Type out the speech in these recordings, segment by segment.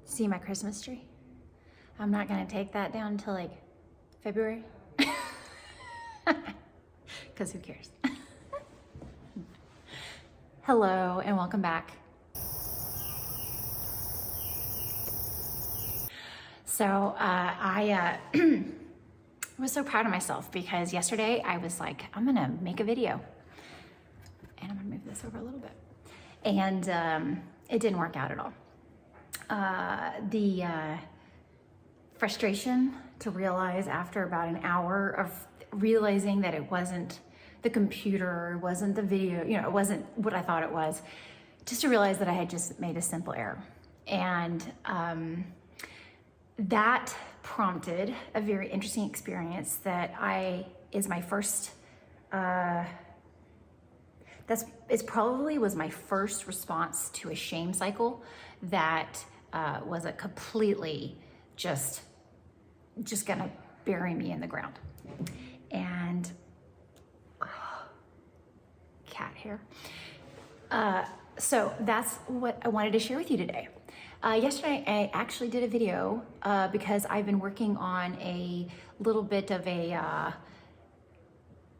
See my Christmas tree? I'm not gonna take that down until like February. Because who cares? Hello and welcome back. So I was so proud of myself because yesterday I was like, I'm gonna make a video. And I'm gonna move this over a little bit. And it didn't work out at all. The frustration to realize after about an hour of realizing that it wasn't the computer, it wasn't the video, it wasn't what I thought it was, just to realize that I had just made a simple error. And that prompted a very interesting experience that is my first, it probably was my first response to a shame cycle that was a completely just gonna bury me in the ground. And cat hair. So that's what I wanted to share with you today. Yesterday I actually did a video because I've been working on a little bit of a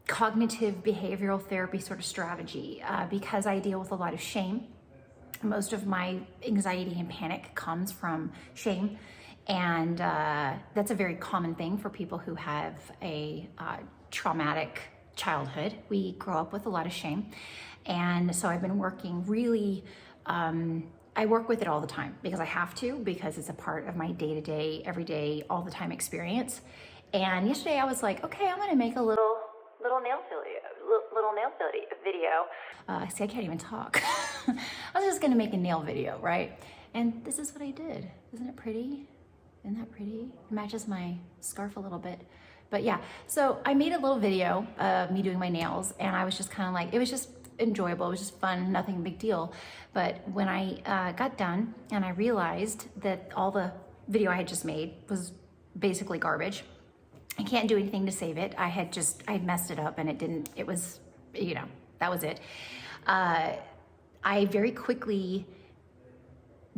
cognitive behavioral therapy sort of strategy because I deal with a lot of shame. Most of my anxiety and panic comes from shame, and that's a very common thing for people who have a traumatic childhood. We grow up with a lot of shame, and so I've been working really, I work with it all the time because I have to, because it's a part of my day-to-day, everyday, all the time experience. And yesterday I was like, okay, I'm gonna make a little nail video. See, I can't even talk. I was just gonna make a nail video, right? And this is what I did. Isn't it pretty? Isn't that pretty? It matches my scarf a little bit. But yeah, so I made a little video of me doing my nails, and I was just kind of like, it was just enjoyable. It was just fun, nothing big deal. But when I got done and I realized that all the video I had just made was basically garbage, I can't do anything to save it. I had messed it up, and it was, that was it. I very quickly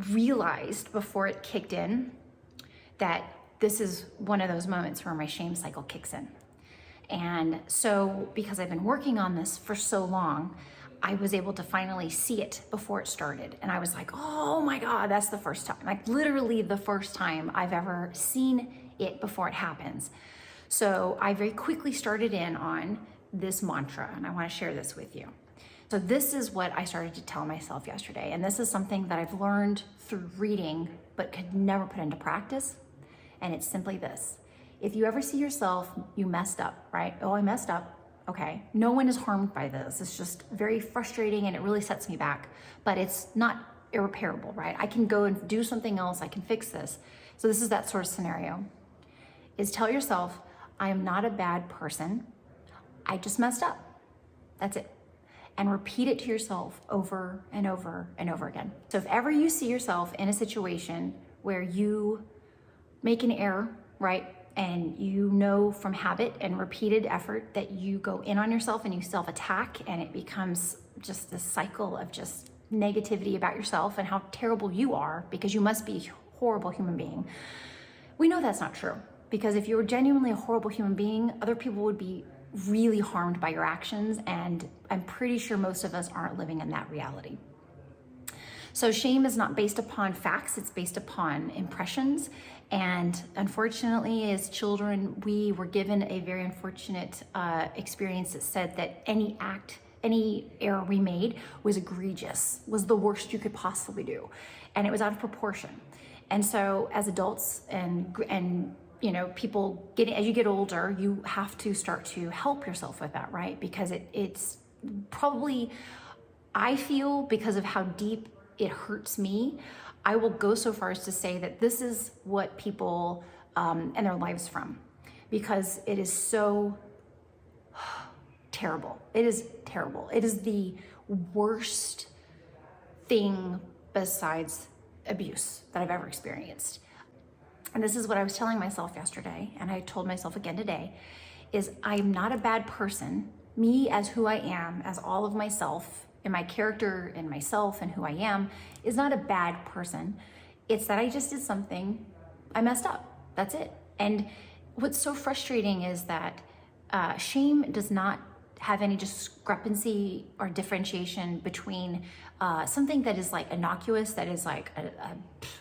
realized before it kicked in that this is one of those moments where my shame cycle kicks in. And so because I've been working on this for so long, I was able to finally see it before it started. And I was like, oh my God, that's the first time, like literally the first time I've ever seen it before it happens. So I very quickly started in on this mantra, and I want to share this with you. So this is what I started to tell myself yesterday. And this is something that I've learned through reading, but could never put into practice. And it's simply this. If you ever see yourself, you messed up, right? Oh, I messed up. Okay. No one is harmed by this. It's just very frustrating, and it really sets me back, but it's not irreparable, right? I can go and do something else. I can fix this. So this is that sort of scenario, is tell yourself, I am not a bad person. I just messed up. That's it. And repeat it to yourself over and over and over again. So if ever you see yourself in a situation where you make an error, right? And you know from habit and repeated effort that you go in on yourself and you self-attack, and it becomes just this cycle of just negativity about yourself and how terrible you are because you must be a horrible human being. We know that's not true, because if you were genuinely a horrible human being, other people would be really harmed by your actions, and I'm pretty sure most of us aren't living in that reality. So shame is not based upon facts, it's based upon impressions. And unfortunately, as children, we were given a very unfortunate experience that said that any error we made was egregious, was the worst you could possibly do. And it was out of proportion. And so as adults and people as you get older, you have to start to help yourself with that, right? Because it's probably, I feel, because of how deep it hurts me, I will go so far as to say that this is what people end their lives from, because it is so terrible. It is terrible. It is the worst thing besides abuse that I've ever experienced. And this is what I was telling myself yesterday, and I told myself again today, is I'm not a bad person. Me as who I am, as all of myself, and my character and myself and who I am, is not a bad person. It's that I just did something, I messed up. That's it. And what's so frustrating is that shame does not have any discrepancy or differentiation between something that is like innocuous, that is like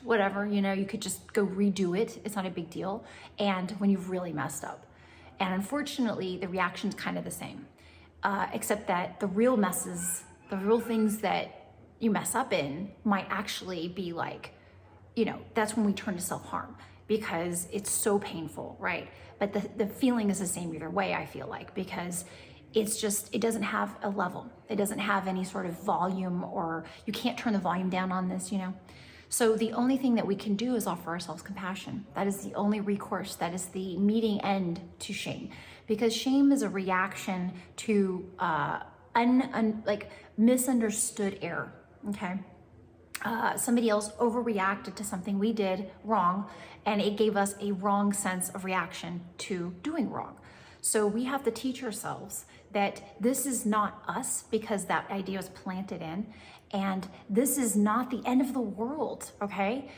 whatever, you know, you could just go redo it. It's not a big deal. And when you've really messed up. And unfortunately, the reaction's kind of the same, except that the real messes, the real things that you mess up in might actually be like, you know, that's when we turn to self-harm because it's so painful, right? But the feeling is the same either way, I feel like, because it's just, it doesn't have a level. It doesn't have any sort of volume, or you can't turn the volume down on this, you know? So the only thing that we can do is offer ourselves compassion. That is the only recourse. That is the meeting end to shame, because shame is a reaction to like misunderstood error, okay? Somebody else overreacted to something we did wrong, and it gave us a wrong sense of reaction to doing wrong. So we have to teach ourselves that this is not us, because that idea was planted in, and this is not the end of the world, okay?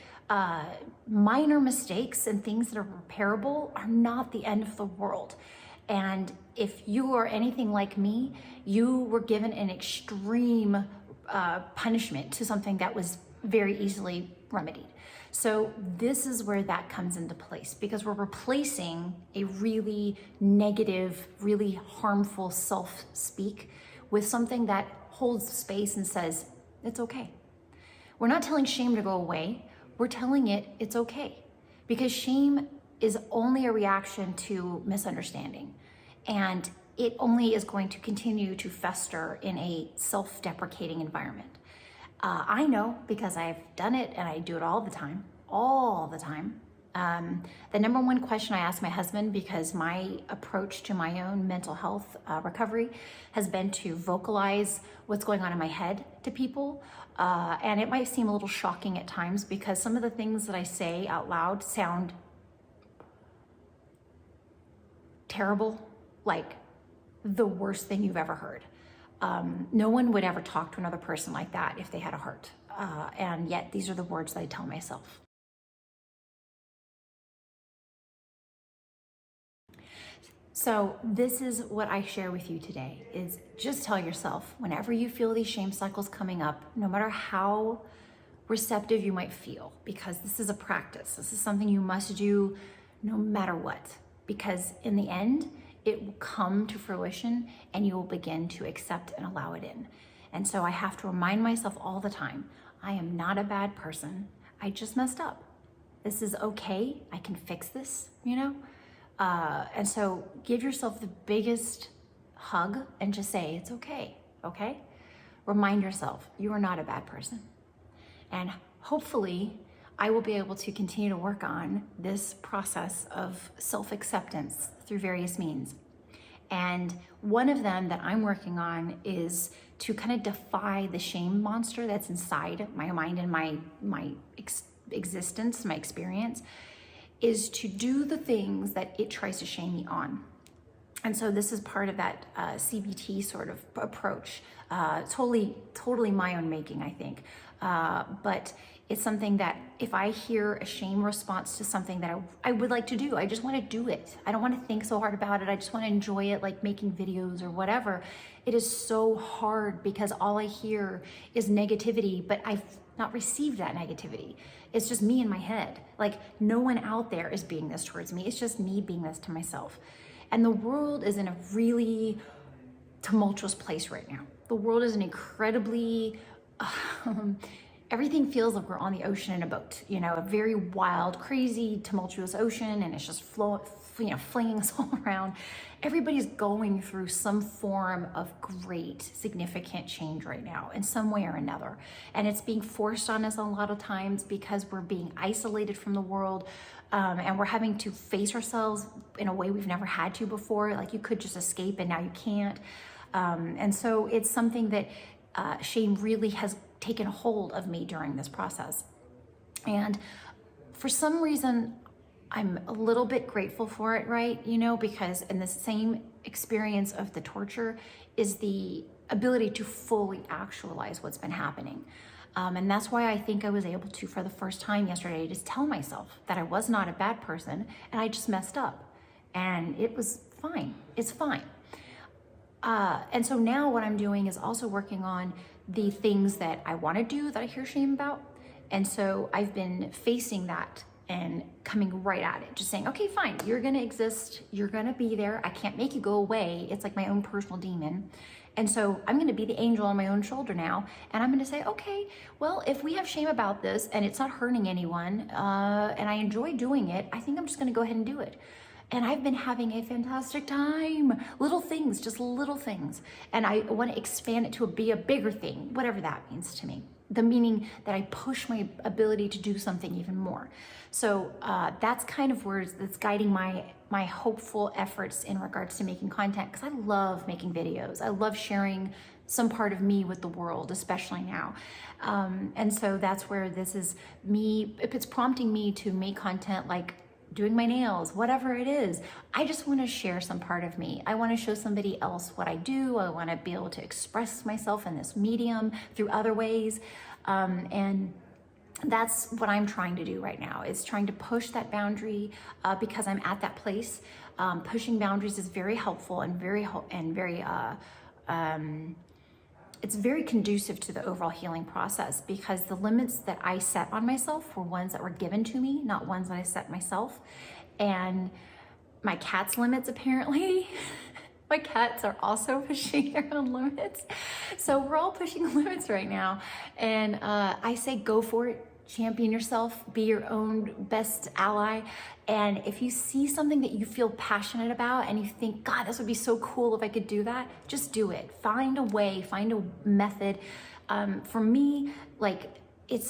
Minor mistakes and things that are repairable are not the end of the world. And if you are anything like me, you were given an extreme punishment to something that was very easily remedied. So this is where that comes into place, because we're replacing a really negative, really harmful self-speak with something that holds space and says, it's okay. We're not telling shame to go away. We're telling it it's okay, because shame is only a reaction to misunderstanding. And it only is going to continue to fester in a self-deprecating environment. I know, because I've done it and I do it all the time. The number one question I ask my husband, because my approach to my own mental health recovery has been to vocalize what's going on in my head to people. And it might seem a little shocking at times, because some of the things that I say out loud sound terrible, like the worst thing you've ever heard. No one would ever talk to another person like that if they had a heart. And yet these are the words that I tell myself. So this is what I share with you today, is just tell yourself, whenever you feel these shame cycles coming up, no matter how receptive you might feel, because this is a practice, this is something you must do no matter what, because in the end, it will come to fruition and you will begin to accept and allow it in. And so I have to remind myself all the time, I am not a bad person. I just messed up. This is okay. I can fix this, you know? And so give yourself the biggest hug and just say, it's okay, okay? Remind yourself, you are not a bad person. And hopefully I will be able to continue to work on this process of self-acceptance through various means. And one of them that I'm working on is to kind of defy the shame monster that's inside my mind and my existence, my experience, is to do the things that it tries to shame me on. And so this is part of that CBT sort of approach, totally my own making, I think. But it's something that if I hear a shame response to something that I would like to do, I just want to do it. I don't want to think so hard about it. I just want to enjoy it, like making videos or whatever. It is so hard because all I hear is negativity, but I've not received that negativity. It's just me in my head. Like no one out there is being this towards me. It's just me being this to myself. And the world is in a really tumultuous place right now. The world is an incredibly, everything feels like we're on the ocean in a boat, you know, a very wild, crazy, tumultuous ocean, and it's just flinging us all around. Everybody's going through some form of great, significant change right now in some way or another. And it's being forced on us a lot of times because we're being isolated from the world, and we're having to face ourselves in a way we've never had to before. Like you could just escape and now you can't. And so it's something that shame really has taken hold of me during this process. And for some reason, I'm a little bit grateful for it, right? You know, because in the same experience of the torture is the ability to fully actualize what's been happening. And that's why I think I was able to, for the first time yesterday, just tell myself that I was not a bad person and I just messed up. And it was fine. It's fine. And so now what I'm doing is also working on the things that I want to do that I hear shame about. And so I've been facing that and coming right at it, just saying, okay, fine, you're going to exist. You're going to be there. I can't make you go away. It's like my own personal demon. And so I'm going to be the angel on my own shoulder now. And I'm going to say, okay, well, if we have shame about this and it's not hurting anyone, and I enjoy doing it, I think I'm just going to go ahead and do it. And I've been having a fantastic time. Little things, just little things. And I want to expand it to be a bigger thing, whatever that means to me. The meaning that I push my ability to do something even more. So that's kind of where that's guiding my hopeful efforts in regards to making content, because I love making videos. I love sharing some part of me with the world, especially now. And so that's where this is me, if it's prompting me to make content like doing my nails, whatever it is. I just want to share some part of me. I want to show somebody else what I do. I want to be able to express myself in this medium through other ways. And that's what I'm trying to do right now, is trying to push that boundary because I'm at that place. Pushing boundaries is very helpful and it's very conducive to the overall healing process, because the limits that I set on myself were ones that were given to me, not ones that I set myself. And my cat's limits, apparently, my cats are also pushing their own limits. So we're all pushing limits right now. And I say go for it. Champion yourself, be your own best ally. And if you see something that you feel passionate about and you think, God, this would be so cool if I could do that, just do it. Find a way, find a method. For me, like,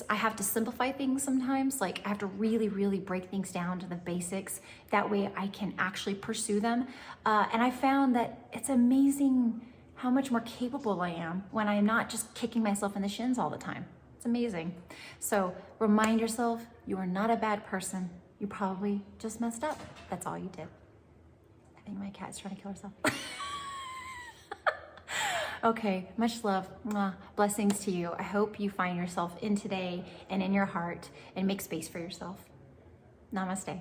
I have to simplify things sometimes. Like, I have to really, really break things down to the basics. That way I can actually pursue them. And I found that it's amazing how much more capable I am when I'm not just kicking myself in the shins all the time. It's amazing. So remind yourself, you are not a bad person. You probably just messed up. That's all you did. I think my cat's trying to kill herself. Okay, much love. Mwah. Blessings to you. I hope you find yourself in today and in your heart and make space for yourself. Namaste.